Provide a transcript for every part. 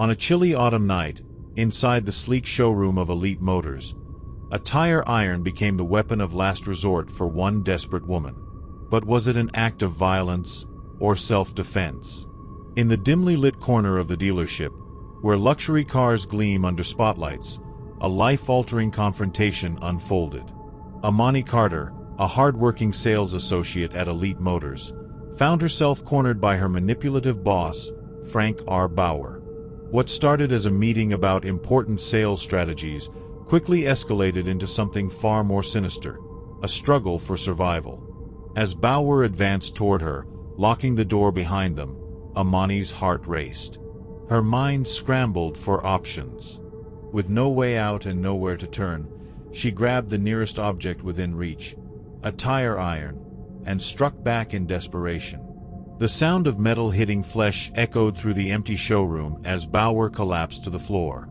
On a chilly autumn night, inside the sleek showroom of Elite Motors, a tire iron became the weapon of last resort for one desperate woman. But was it an act of violence or self-defense? In the dimly lit corner of the dealership, where luxury cars gleam under spotlights, a life-altering confrontation unfolded. Ammani Carter, a hardworking sales associate at Elite Motors, found herself cornered by her manipulative boss, Frank R. Baugher. What started as a meeting about important sales strategies quickly escalated into something far more sinister, a struggle for survival. As Baugher advanced toward her, locking the door behind them, Ammani's heart raced. Her mind scrambled for options. With no way out and nowhere to turn, she grabbed the nearest object within reach, a tire iron, and struck back in desperation. The sound of metal hitting flesh echoed through the empty showroom as Baugher collapsed to the floor.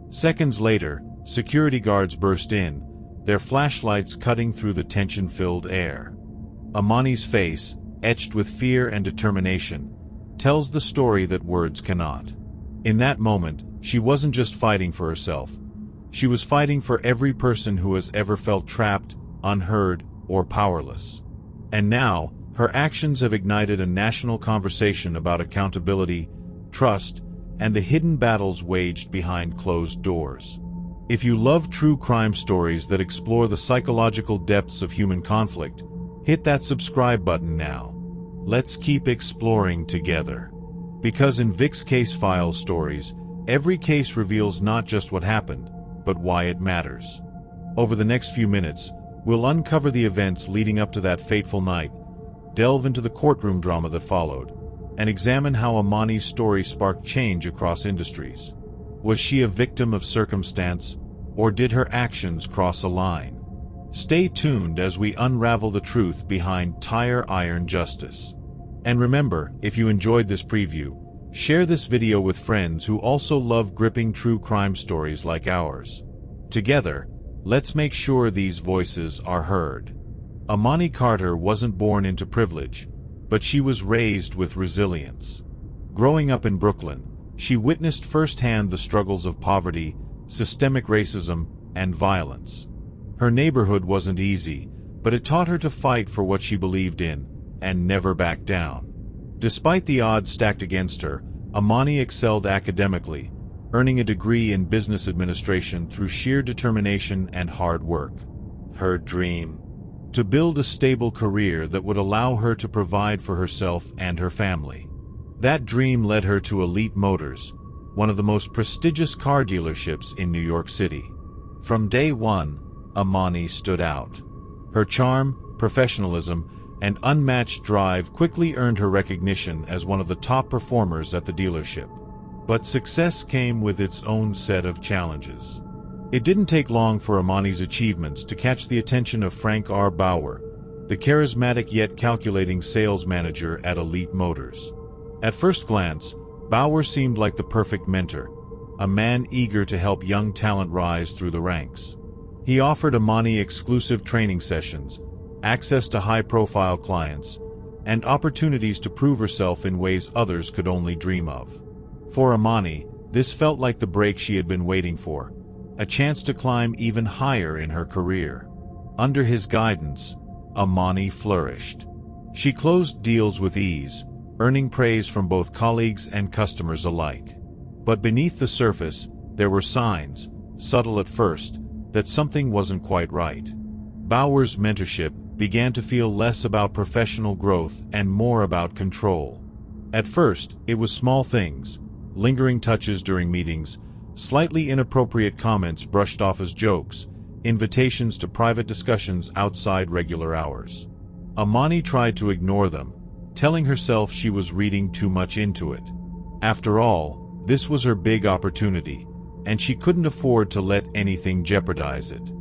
Seconds later, security guards burst in, their flashlights cutting through the tension-filled air. Ammani's face, etched with fear and determination, tells the story that words cannot. In that moment, she wasn't just fighting for herself. She was fighting for every person who has ever felt trapped, unheard, or powerless. And now, her actions have ignited a national conversation about accountability, trust, and the hidden battles waged behind closed doors. If you love true crime stories that explore the psychological depths of human conflict, hit that subscribe button now. Let's keep exploring together. Because in Vic's Case Files stories, every case reveals not just what happened, but why it matters. Over the next few minutes, we'll uncover the events leading up to that fateful night, delve into the courtroom drama that followed, and examine how Ammani's story sparked change across industries. Was she a victim of circumstance, or did her actions cross a line? Stay tuned as we unravel the truth behind tire iron justice. And remember, if you enjoyed this preview, share this video with friends who also love gripping true crime stories like ours. Together, let's make sure these voices are heard. Ammani Carter wasn't born into privilege, but she was raised with resilience. Growing up in Brooklyn, she witnessed firsthand the struggles of poverty, systemic racism, and violence. Her neighborhood wasn't easy, but it taught her to fight for what she believed in, and never back down. Despite the odds stacked against her, Ammani excelled academically, earning a degree in business administration through sheer determination and hard work. Her dream: to build a stable career that would allow her to provide for herself and her family. That dream led her to Elite Motors, one of the most prestigious car dealerships in New York City. From day one, Ammani stood out. Her charm, professionalism, and unmatched drive quickly earned her recognition as one of the top performers at the dealership. But success came with its own set of challenges. It didn't take long for Ammani's achievements to catch the attention of Frank R. Baugher, the charismatic yet calculating sales manager at Elite Motors. At first glance, Baugher seemed like the perfect mentor, a man eager to help young talent rise through the ranks. He offered Ammani exclusive training sessions, access to high-profile clients, and opportunities to prove herself in ways others could only dream of. For Ammani, this felt like the break she had been waiting for, a chance to climb even higher in her career. Under his guidance, Ammani flourished. She closed deals with ease, earning praise from both colleagues and customers alike. But beneath the surface, there were signs, subtle at first, that something wasn't quite right. Baugher's mentorship began to feel less about professional growth and more about control. At first, it was small things, lingering touches during meetings, slightly inappropriate comments brushed off as jokes, invitations to private discussions outside regular hours. Ammani tried to ignore them, telling herself she was reading too much into it. After all, this was her big opportunity, and she couldn't afford to let anything jeopardize it.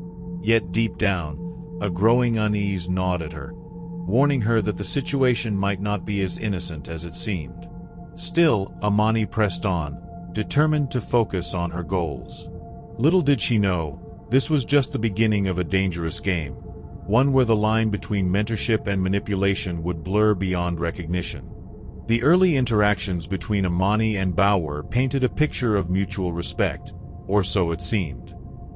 Yet deep down, a growing unease gnawed at her, warning her that the situation might not be as innocent as it seemed. Still, Ammani pressed on, determined to focus on her goals. Little did she know, this was just the beginning of a dangerous game, one where the line between mentorship and manipulation would blur beyond recognition. The early interactions between Ammani and Baugher painted a picture of mutual respect, or so it seemed.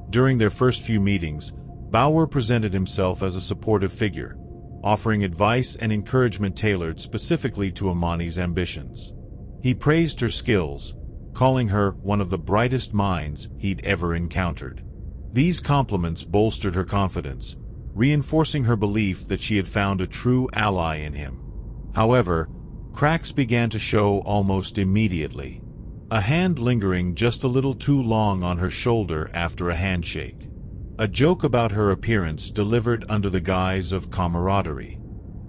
During their first few meetings, Baugher presented himself as a supportive figure, offering advice and encouragement tailored specifically to Ammani's ambitions. He praised her skills, calling her one of the brightest minds he'd ever encountered. These compliments bolstered her confidence, reinforcing her belief that she had found a true ally in him. However, cracks began to show almost immediately. A hand lingering just a little too long on her shoulder after a handshake. A joke about her appearance delivered under the guise of camaraderie.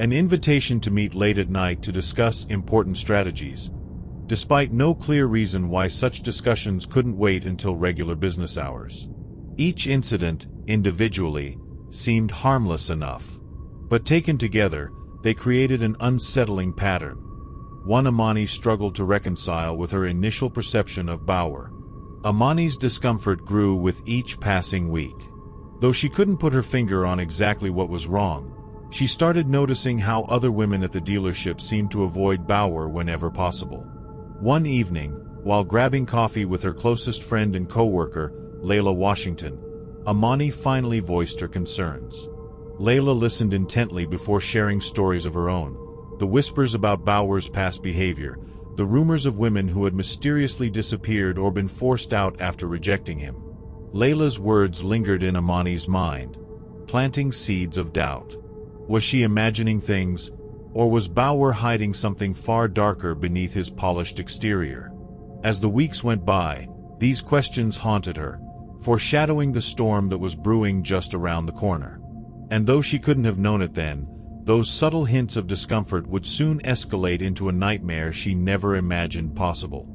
An invitation to meet late at night to discuss important strategies, despite no clear reason why such discussions couldn't wait until regular business hours. Each incident, individually, seemed harmless enough. But taken together, they created an unsettling pattern. One Ammani struggled to reconcile with her initial perception of Baugher. Ammani's discomfort grew with each passing week. Though she couldn't put her finger on exactly what was wrong, she started noticing how other women at the dealership seemed to avoid Baugher whenever possible. One evening, while grabbing coffee with her closest friend and co-worker, Layla Washington, Ammani finally voiced her concerns. Layla listened intently before sharing stories of her own, the whispers about Baugher's past behavior, the rumors of women who had mysteriously disappeared or been forced out after rejecting him. Layla's words lingered in Ammani's mind, planting seeds of doubt. Was she imagining things, or was Baugher hiding something far darker beneath his polished exterior? As the weeks went by, these questions haunted her, foreshadowing the storm that was brewing just around the corner. And though she couldn't have known it then, those subtle hints of discomfort would soon escalate into a nightmare she never imagined possible.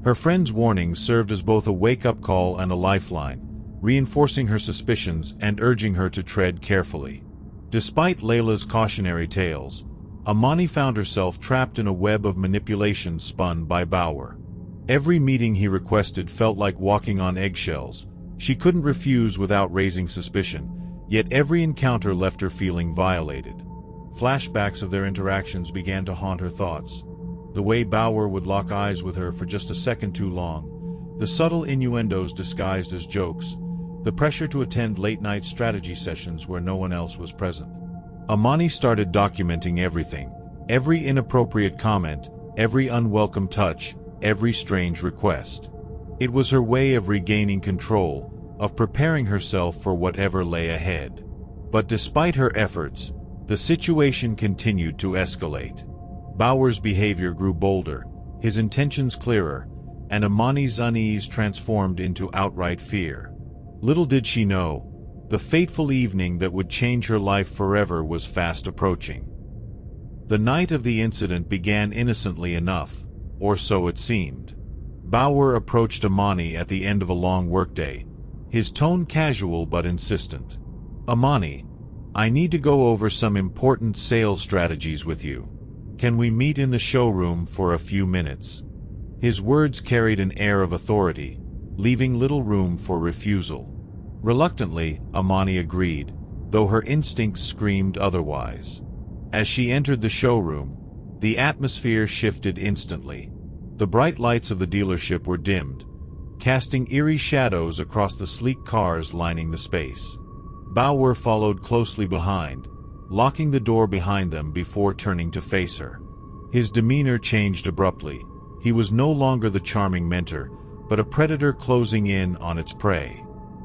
Her friend's warnings served as both a wake-up call and a lifeline, reinforcing her suspicions and urging her to tread carefully. Despite Layla's cautionary tales, Ammani found herself trapped in a web of manipulation spun by Baugher. Every meeting he requested felt like walking on eggshells. She couldn't refuse without raising suspicion, yet every encounter left her feeling violated. Flashbacks of their interactions began to haunt her thoughts. The way Baugher would lock eyes with her for just a second too long, the subtle innuendos disguised as jokes, the pressure to attend late-night strategy sessions where no one else was present. Ammani started documenting everything, every inappropriate comment, every unwelcome touch, every strange request. It was her way of regaining control, of preparing herself for whatever lay ahead. But despite her efforts, the situation continued to escalate. Baugher's behavior grew bolder, his intentions clearer, and Ammani's unease transformed into outright fear. Little did she know, the fateful evening that would change her life forever was fast approaching. The night of the incident began innocently enough, or so it seemed. Baugher approached Ammani at the end of a long workday, his tone casual but insistent. "Ammani, I need to go over some important sales strategies with you. Can we meet in the showroom for a few minutes?" His words carried an air of authority, leaving little room for refusal. Reluctantly, Ammani agreed, though her instincts screamed otherwise. As she entered the showroom, the atmosphere shifted instantly. The bright lights of the dealership were dimmed, casting eerie shadows across the sleek cars lining the space. Baugher followed closely behind, locking the door behind them before turning to face her. His demeanor changed abruptly. He was no longer the charming mentor, but a predator closing in on its prey.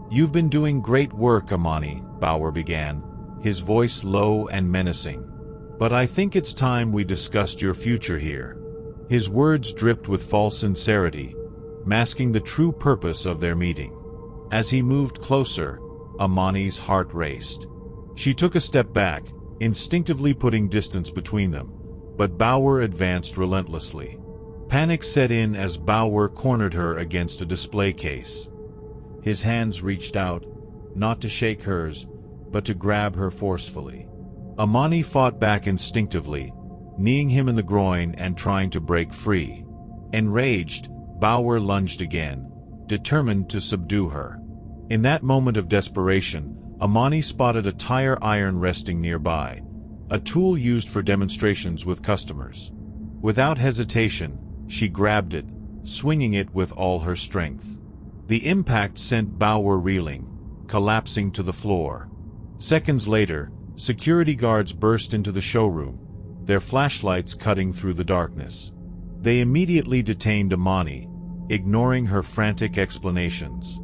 "You've been doing great work, Ammani," Baugher began, his voice low and menacing. "But I think it's time we discussed your future here." His words dripped with false sincerity, masking the true purpose of their meeting. As he moved closer, Ammani's heart raced. She took a step back, instinctively putting distance between them, but Baugher advanced relentlessly. Panic set in as Baugher cornered her against a display case. His hands reached out, not to shake hers, but to grab her forcefully. Ammani fought back instinctively, kneeing him in the groin and trying to break free. Enraged, Baugher lunged again, determined to subdue her. In that moment of desperation, Ammani spotted a tire iron resting nearby, a tool used for demonstrations with customers. Without hesitation, she grabbed it, swinging it with all her strength. The impact sent Baugher reeling, collapsing to the floor. Seconds later, security guards burst into the showroom, their flashlights cutting through the darkness. They immediately detained Ammani, ignoring her frantic explanations.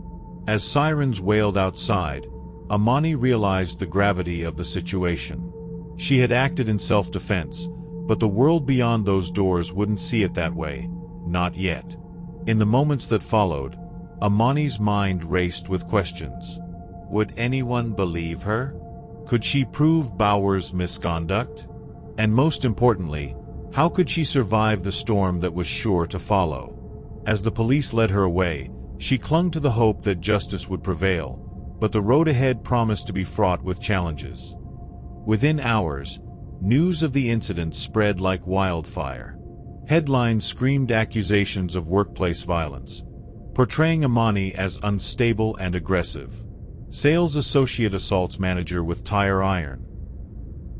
As sirens wailed outside, Ammani realized the gravity of the situation. She had acted in self-defense, but the world beyond those doors wouldn't see it that way, not yet. In the moments that followed, Ammani's mind raced with questions. Would anyone believe her? Could she prove Baugher's misconduct? And most importantly, how could she survive the storm that was sure to follow? As the police led her away, she clung to the hope that justice would prevail, but the road ahead promised to be fraught with challenges. Within hours, news of the incident spread like wildfire. Headlines screamed accusations of workplace violence, portraying Ammani as unstable and aggressive. Sales associate assaults manager with tire iron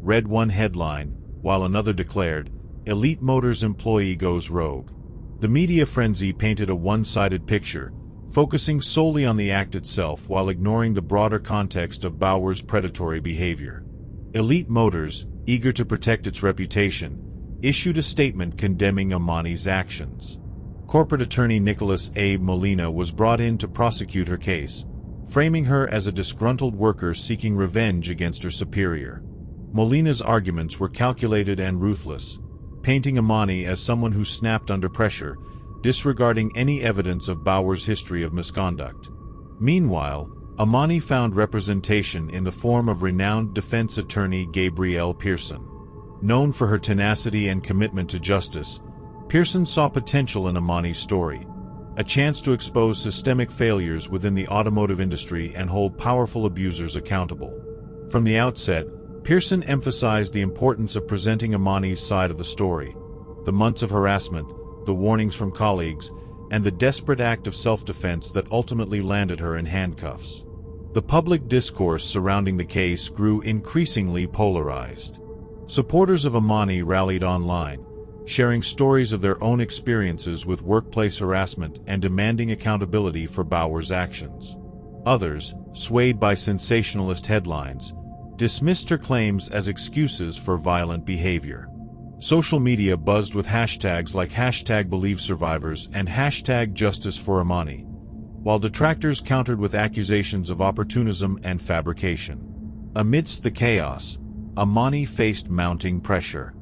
read one headline, while another declared, Elite Motors employee goes rogue. The media frenzy painted a one-sided picture, focusing solely on the act itself while ignoring the broader context of Baugher's predatory behavior. Elite Motors, eager to protect its reputation, issued a statement condemning Ammani's actions. Corporate attorney Nicholas A. Molina was brought in to prosecute her case, framing her as a disgruntled worker seeking revenge against her superior. Molina's arguments were calculated and ruthless, painting Ammani as someone who snapped under pressure, disregarding any evidence of Baugher's history of misconduct. Meanwhile, Ammani found representation in the form of renowned defense attorney Gabrielle Pearson. Known for her tenacity and commitment to justice, Pearson saw potential in Ammani's story, a chance to expose systemic failures within the automotive industry and hold powerful abusers accountable. From the outset, Pearson emphasized the importance of presenting Ammani's side of the story: the months of harassment, the warnings from colleagues, and the desperate act of self-defense that ultimately landed her in handcuffs. The public discourse surrounding the case grew increasingly polarized. Supporters of Ammani rallied online, sharing stories of their own experiences with workplace harassment and demanding accountability for Baugher's actions. Others, swayed by sensationalist headlines, dismissed her claims as excuses for violent behavior. Social media buzzed with hashtags like #BelieveSurvivors and #JusticeForAmmani, while detractors countered with accusations of opportunism and fabrication. Amidst the chaos, Ammani faced mounting pressure.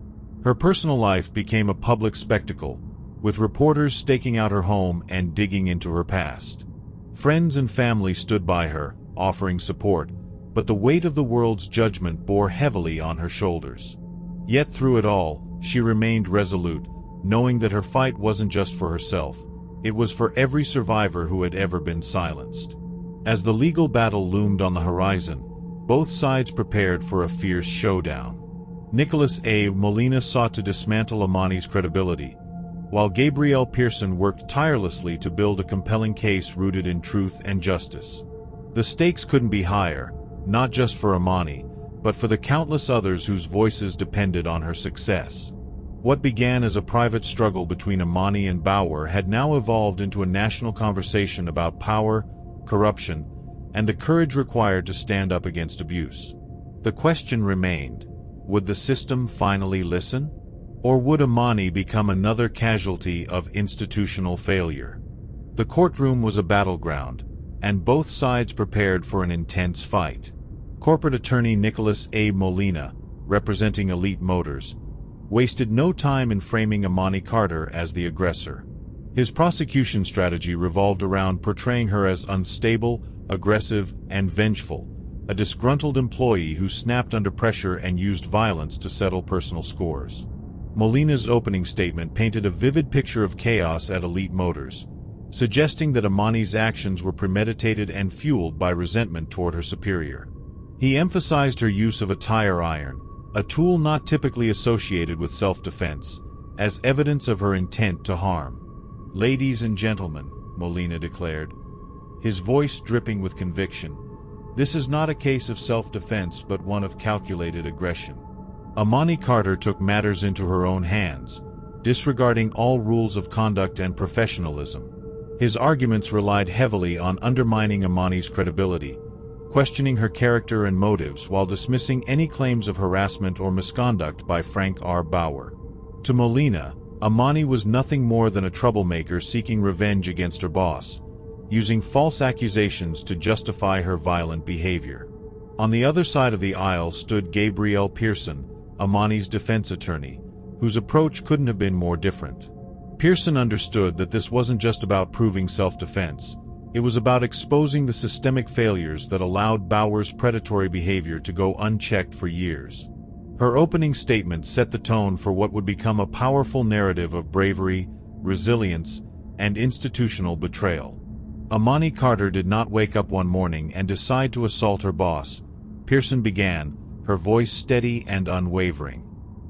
Her personal life became a public spectacle, with reporters staking out her home and digging into her past. Friends and family stood by her, offering support, but the weight of the world's judgment bore heavily on her shoulders. Yet through it all, she remained resolute, knowing that her fight wasn't just for herself, it was for every survivor who had ever been silenced. As the legal battle loomed on the horizon, both sides prepared for a fierce showdown. Nicholas A. Molina sought to dismantle Ammani's credibility, while Gabrielle Pearson worked tirelessly to build a compelling case rooted in truth and justice. The stakes couldn't be higher, not just for Ammani, but for the countless others whose voices depended on her success. What began as a private struggle between Ammani and Baugher had now evolved into a national conversation about power, corruption, and the courage required to stand up against abuse. The question remained: would the system finally listen? Or would Ammani become another casualty of institutional failure? The courtroom was a battleground, and both sides prepared for an intense fight. Corporate attorney Nicholas A. Molina, representing Elite Motors, wasted no time in framing Ammani Carter as the aggressor. His prosecution strategy revolved around portraying her as unstable, aggressive, and vengeful, a disgruntled employee who snapped under pressure and used violence to settle personal scores. Molina's opening statement painted a vivid picture of chaos at Elite Motors, suggesting that Ammani's actions were premeditated and fueled by resentment toward her superior. He emphasized her use of a tire iron, a tool not typically associated with self-defense, as evidence of her intent to harm. "Ladies and gentlemen," Molina declared, his voice dripping with conviction, "this is not a case of self-defense but one of calculated aggression." Ammani Carter took matters into her own hands, disregarding all rules of conduct and professionalism. His arguments relied heavily on undermining Ammani's credibility, questioning her character and motives while dismissing any claims of harassment or misconduct by Frank R. Baugher. To Molina, Ammani was nothing more than a troublemaker seeking revenge against her boss, using false accusations to justify her violent behavior. On the other side of the aisle stood Gabrielle Pearson, Ammani's defense attorney, whose approach couldn't have been more different. Pearson understood that this wasn't just about proving self-defense. It was about exposing the systemic failures that allowed Baugher's predatory behavior to go unchecked for years. Her opening statement set the tone for what would become a powerful narrative of bravery, resilience, and institutional betrayal. Ammani Carter did not wake up one morning and decide to assault her boss. Pearson began, her voice steady and unwavering.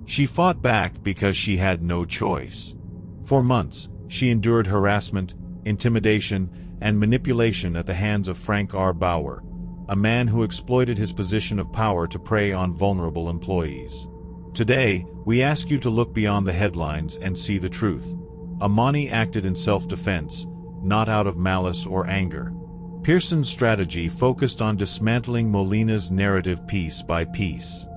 She fought back because she had no choice. For months, she endured harassment, intimidation, and manipulation at the hands of Frank R. Baugher, a man who exploited his position of power to prey on vulnerable employees. Today, we ask you to look beyond the headlines and see the truth. Ammani acted in self-defense, not out of malice or anger. Pearson's strategy focused on dismantling Molina's narrative piece by piece.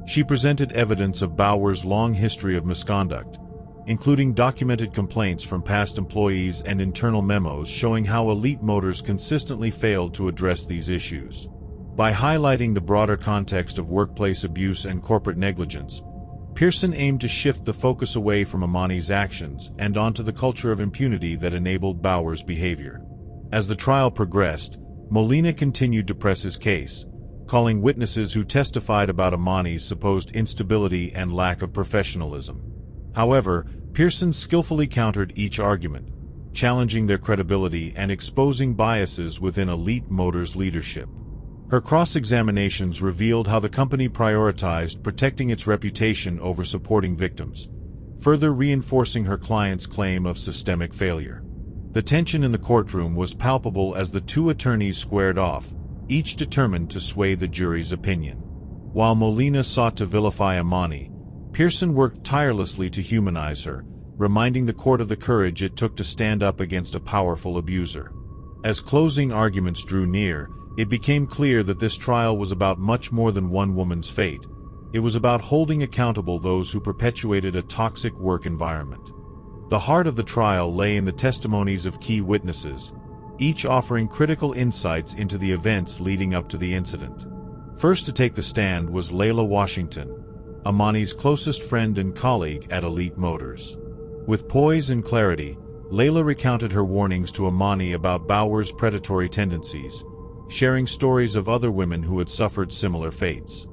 She presented evidence of Baugher's long history of misconduct, including documented complaints from past employees and internal memos showing how Elite Motors consistently failed to address these issues. By highlighting the broader context of workplace abuse and corporate negligence, Pearson aimed to shift the focus away from Ammani's actions and onto the culture of impunity that enabled Baugher's behavior. As the trial progressed, Molina continued to press his case, calling witnesses who testified about Ammani's supposed instability and lack of professionalism. However, Pearson skillfully countered each argument, challenging their credibility and exposing biases within Elite Motors' leadership. Her cross-examinations revealed how the company prioritized protecting its reputation over supporting victims, further reinforcing her client's claim of systemic failure. The tension in the courtroom was palpable as the two attorneys squared off, each determined to sway the jury's opinion. While Molina sought to vilify Ammani, Pearson worked tirelessly to humanize her, reminding the court of the courage it took to stand up against a powerful abuser. As closing arguments drew near, it became clear that this trial was about much more than one woman's fate. It was about holding accountable those who perpetuated a toxic work environment. The heart of the trial lay in the testimonies of key witnesses, each offering critical insights into the events leading up to the incident. First to take the stand was Layla Washington, Ammani's closest friend and colleague at Elite Motors. With poise and clarity, Layla recounted her warnings to Ammani about Baugher's predatory tendencies, sharing stories of other women who had suffered similar fates.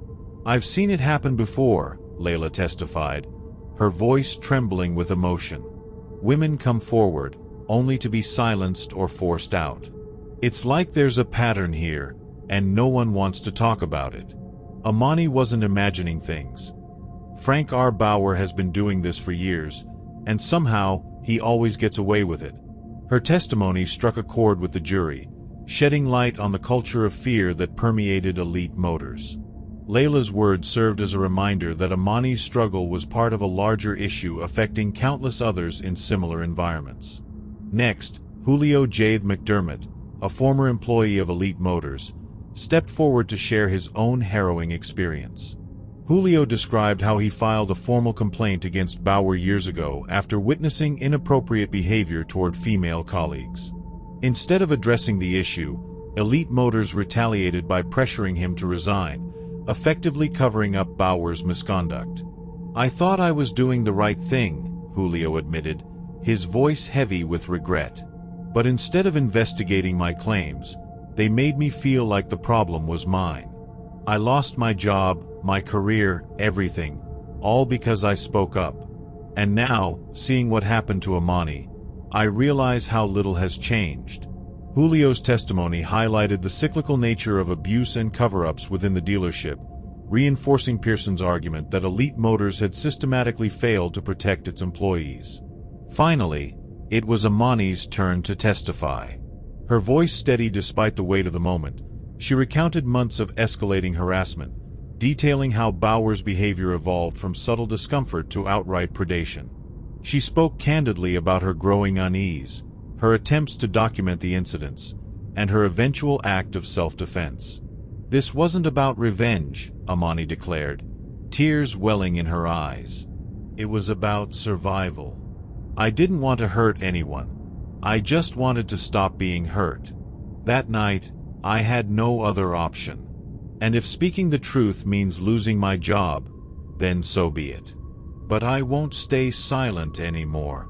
"I've seen it happen before," Layla testified, her voice trembling with emotion. "Women come forward, only to be silenced or forced out. It's like there's a pattern here, and no one wants to talk about it." Ammani wasn't imagining things. Frank R. Baugher has been doing this for years, and somehow, he always gets away with it. Her testimony struck a chord with the jury, shedding light on the culture of fear that permeated Elite Motors. Layla's words served as a reminder that Ammani's struggle was part of a larger issue affecting countless others in similar environments. Next, Julio J. McDermott, a former employee of Elite Motors, stepped forward to share his own harrowing experience. Julio described how he filed a formal complaint against Baugher years ago after witnessing inappropriate behavior toward female colleagues. Instead of addressing the issue, Elite Motors retaliated by pressuring him to resign, effectively covering up Baugher's misconduct. "I thought I was doing the right thing," Julio admitted, his voice heavy with regret. "But instead of investigating my claims, they made me feel like the problem was mine. I lost my job, my career, everything, all because I spoke up. And now, seeing what happened to Ammani, I realize how little has changed." Julio's testimony highlighted the cyclical nature of abuse and cover-ups within the dealership, reinforcing Pearson's argument that Elite Motors had systematically failed to protect its employees. Finally, it was Ammani's turn to testify. Her voice steady despite the weight of the moment, she recounted months of escalating harassment, detailing how Baugher's behavior evolved from subtle discomfort to outright predation. She spoke candidly about her growing unease, her attempts to document the incidents, and her eventual act of self-defense. This wasn't about revenge, Ammani declared, tears welling in her eyes. It was about survival. I didn't want to hurt anyone. I just wanted to stop being hurt. That night, I had no other option. And if speaking the truth means losing my job, then so be it. But I won't stay silent anymore.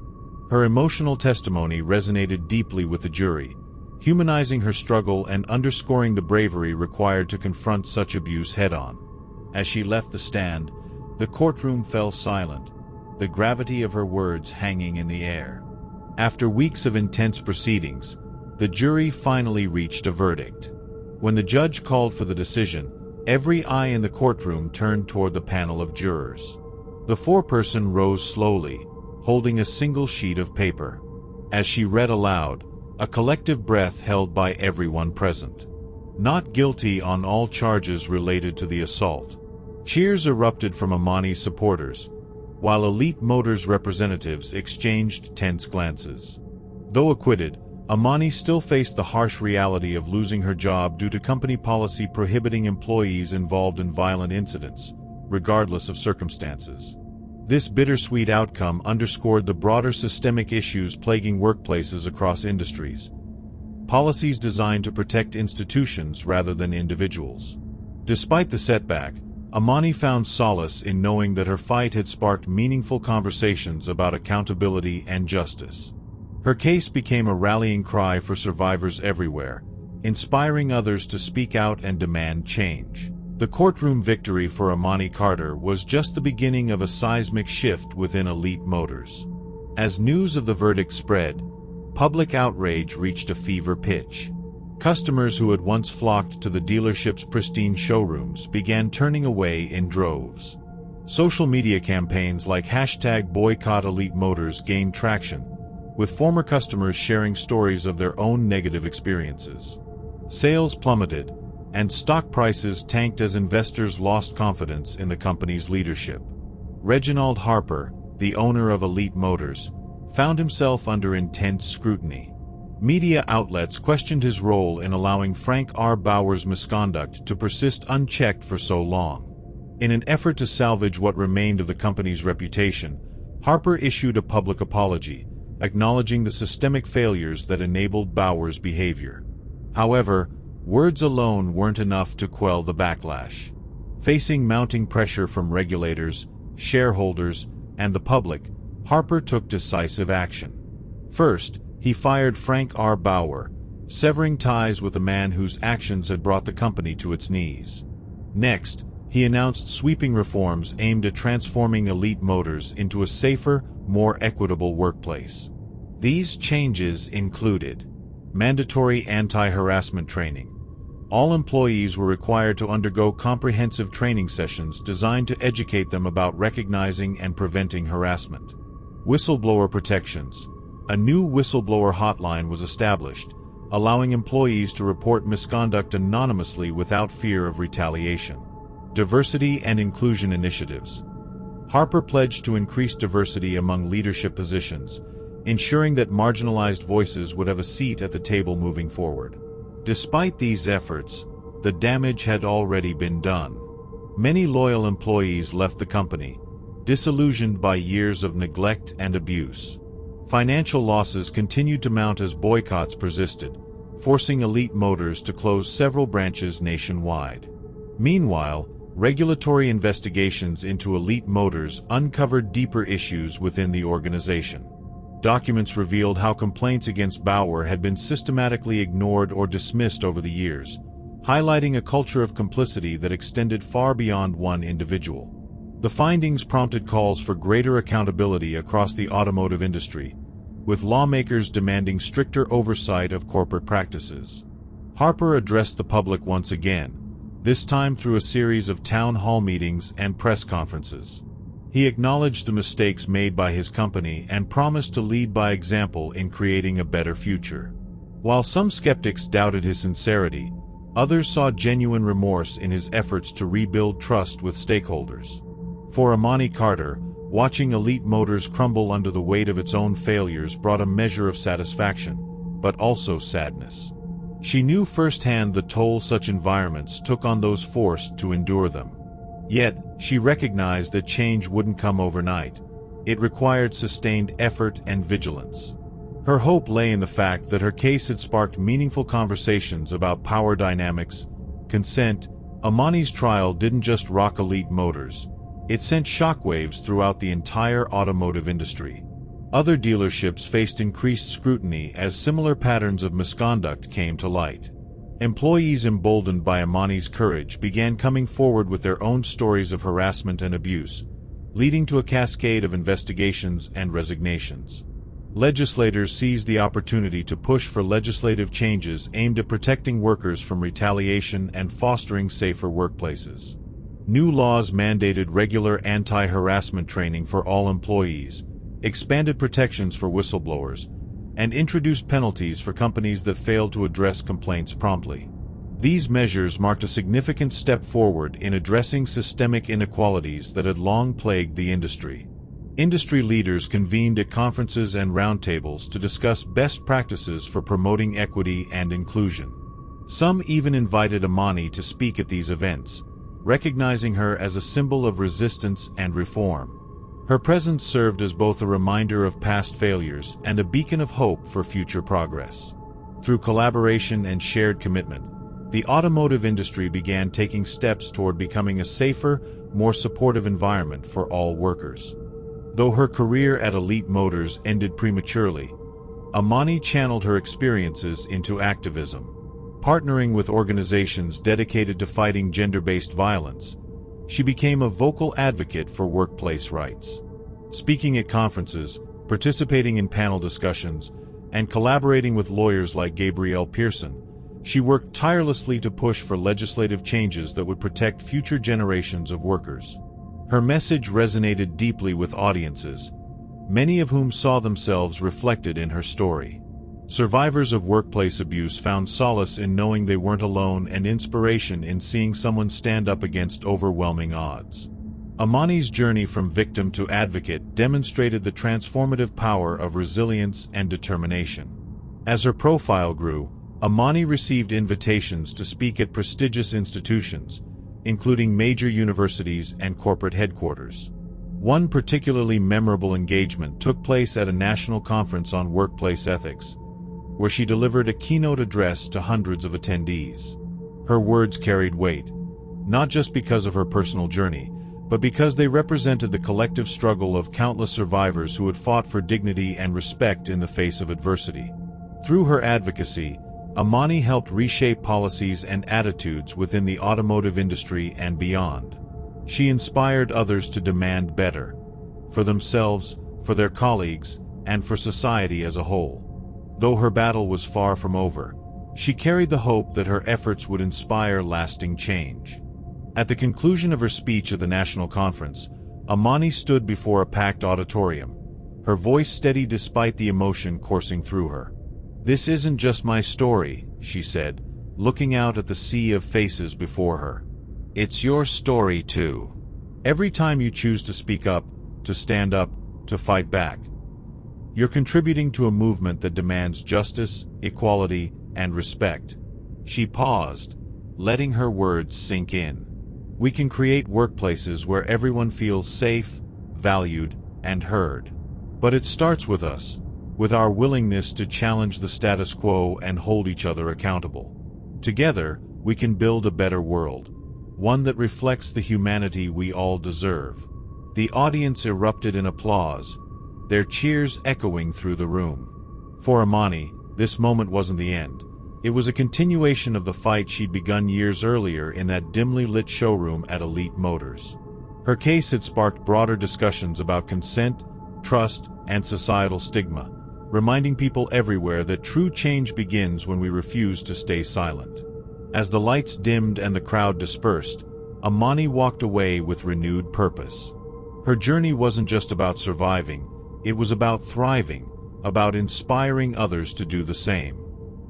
Her emotional testimony resonated deeply with the jury, humanizing her struggle and underscoring the bravery required to confront such abuse head-on. As she left the stand, the courtroom fell silent, the gravity of her words hanging in the air. After weeks of intense proceedings, the jury finally reached a verdict. When the judge called for the decision, every eye in the courtroom turned toward the panel of jurors. The foreperson rose slowly, holding a single sheet of paper. As she read aloud, a collective breath held by everyone present. Not guilty on all charges related to the assault. Cheers erupted from Ammani's supporters, while Elite Motors representatives exchanged tense glances. Though acquitted, Ammani still faced the harsh reality of losing her job due to company policy prohibiting employees involved in violent incidents, regardless of circumstances. This bittersweet outcome underscored the broader systemic issues plaguing workplaces across industries. Policies designed to protect institutions rather than individuals. Despite the setback, Ammani found solace in knowing that her fight had sparked meaningful conversations about accountability and justice. Her case became a rallying cry for survivors everywhere, inspiring others to speak out and demand change. The courtroom victory for Ammani Carter was just the beginning of a seismic shift within Elite Motors. As news of the verdict spread, public outrage reached a fever pitch. Customers who had once flocked to the dealership's pristine showrooms began turning away in droves. Social media campaigns like #BoycottEliteMotors gained traction, with former customers sharing stories of their own negative experiences. Sales plummeted, and stock prices tanked as investors lost confidence in the company's leadership. Reginald Harper, the owner of Elite Motors, found himself under intense scrutiny. Media outlets questioned his role in allowing Frank R. Baugher's misconduct to persist unchecked for so long. In an effort to salvage what remained of the company's reputation, Harper issued a public apology, acknowledging the systemic failures that enabled Baugher's behavior. However, words alone weren't enough to quell the backlash. Facing mounting pressure from regulators, shareholders, and the public, Harper took decisive action. First, he fired Frank R. Baugher, severing ties with a man whose actions had brought the company to its knees. Next, he announced sweeping reforms aimed at transforming Elite Motors into a safer, more equitable workplace. These changes included mandatory anti-harassment training. All employees were required to undergo comprehensive training sessions designed to educate them about recognizing and preventing harassment. Whistleblower protections. A new whistleblower hotline was established, allowing employees to report misconduct anonymously without fear of retaliation. Diversity and inclusion initiatives. Harper pledged to increase diversity among leadership positions, ensuring that marginalized voices would have a seat at the table moving forward. Despite these efforts, the damage had already been done. Many loyal employees left the company, disillusioned by years of neglect and abuse. Financial losses continued to mount as boycotts persisted, forcing Elite Motors to close several branches nationwide. Meanwhile, regulatory investigations into Elite Motors uncovered deeper issues within the organization. Documents revealed how complaints against Baugher had been systematically ignored or dismissed over the years, highlighting a culture of complicity that extended far beyond one individual. The findings prompted calls for greater accountability across the automotive industry, with lawmakers demanding stricter oversight of corporate practices. Harper addressed the public once again, this time through a series of town hall meetings and press conferences. He acknowledged the mistakes made by his company and promised to lead by example in creating a better future. While some skeptics doubted his sincerity, others saw genuine remorse in his efforts to rebuild trust with stakeholders. For Ammani Carter, Watching Elite Motors crumble under the weight of its own failures brought a measure of satisfaction, but also sadness. She knew firsthand the toll such environments took on those forced to endure them. Yet, she recognized that change wouldn't come overnight. It required sustained effort and vigilance. Her hope lay in the fact that her case had sparked meaningful conversations about power dynamics, consent. Ammani's trial didn't just rock Elite Motors. It sent shockwaves throughout the entire automotive industry. Other dealerships faced increased scrutiny as similar patterns of misconduct came to light. Employees emboldened by Ammani's courage began coming forward with their own stories of harassment and abuse, leading to a cascade of investigations and resignations. Legislators seized the opportunity to push for legislative changes aimed at protecting workers from retaliation and fostering safer workplaces. New laws mandated regular anti-harassment training for all employees, expanded protections for whistleblowers, and introduced penalties for companies that failed to address complaints promptly. These measures marked a significant step forward in addressing systemic inequalities that had long plagued the industry. Industry leaders convened at conferences and roundtables to discuss best practices for promoting equity and inclusion. Some even invited Ammani to speak at these events, recognizing her as a symbol of resistance and reform. Her presence served as both a reminder of past failures and a beacon of hope for future progress. Through collaboration and shared commitment, the automotive industry began taking steps toward becoming a safer, more supportive environment for all workers. Though her career at Elite Motors ended prematurely, Ammani channeled her experiences into activism. Partnering with organizations dedicated to fighting gender-based violence, she became a vocal advocate for workplace rights. Speaking at conferences, participating in panel discussions, and collaborating with lawyers like Gabrielle Pearson, she worked tirelessly to push for legislative changes that would protect future generations of workers. Her message resonated deeply with audiences, many of whom saw themselves reflected in her story. Survivors of workplace abuse found solace in knowing they weren't alone and inspiration in seeing someone stand up against overwhelming odds. Ammani's journey from victim to advocate demonstrated the transformative power of resilience and determination. As her profile grew, Ammani received invitations to speak at prestigious institutions, including major universities and corporate headquarters. One particularly memorable engagement took place at a national conference on workplace ethics, where she delivered a keynote address to hundreds of attendees. Her words carried weight, not just because of her personal journey, but because they represented the collective struggle of countless survivors who had fought for dignity and respect in the face of adversity. Through her advocacy, Ammani helped reshape policies and attitudes within the automotive industry and beyond. She inspired others to demand better, for themselves, for their colleagues, and for society as a whole. Though her battle was far from over, she carried the hope that her efforts would inspire lasting change. At the conclusion of her speech at the national conference, Ammani stood before a packed auditorium, her voice steady despite the emotion coursing through her. "This isn't just my story," she said, looking out at the sea of faces before her. "It's your story too. Every time you choose to speak up, to stand up, to fight back, you're contributing to a movement that demands justice, equality, and respect." She paused, letting her words sink in. We can create workplaces where everyone feels safe, valued, and heard. But it starts with us, with our willingness to challenge the status quo and hold each other accountable. Together, we can build a better world, one that reflects the humanity we all deserve. The audience erupted in applause, their cheers echoing through the room. For Ammani, this moment wasn't the end. It was a continuation of the fight she'd begun years earlier in that dimly lit showroom at Elite Motors. Her case had sparked broader discussions about consent, trust, and societal stigma, reminding people everywhere that true change begins when we refuse to stay silent. As the lights dimmed and the crowd dispersed, Ammani walked away with renewed purpose. Her journey wasn't just about surviving, it was about thriving, about inspiring others to do the same.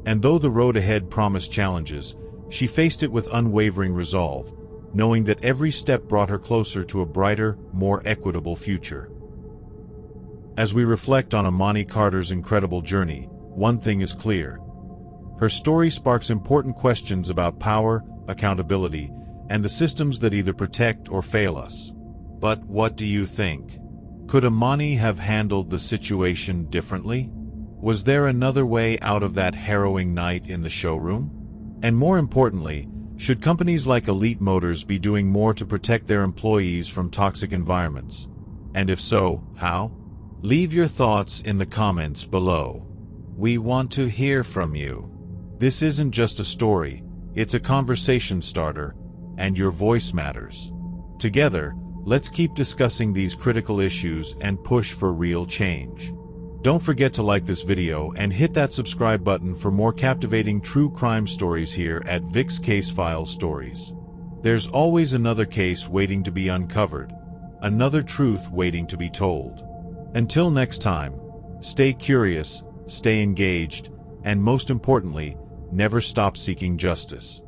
And though the road ahead promised challenges, she faced it with unwavering resolve, knowing that every step brought her closer to a brighter, more equitable future. As we reflect on Ammani Carter's incredible journey, one thing is clear. Her story sparks important questions about power, accountability, and the systems that either protect or fail us. But what do you think? Could Ammani have handled the situation differently? Was there another way out of that harrowing night in the showroom? And more importantly, should companies like Elite Motors be doing more to protect their employees from toxic environments? And if so, how? Leave your thoughts in the comments below. We want to hear from you. This isn't just a story, it's a conversation starter, and your voice matters. Together, let's keep discussing these critical issues and push for real change. Don't forget to like this video and hit that subscribe button for more captivating true crime stories here at Vic's Case File Stories. There's always another case waiting to be uncovered, another truth waiting to be told. Until next time, stay curious, stay engaged, and most importantly, never stop seeking justice.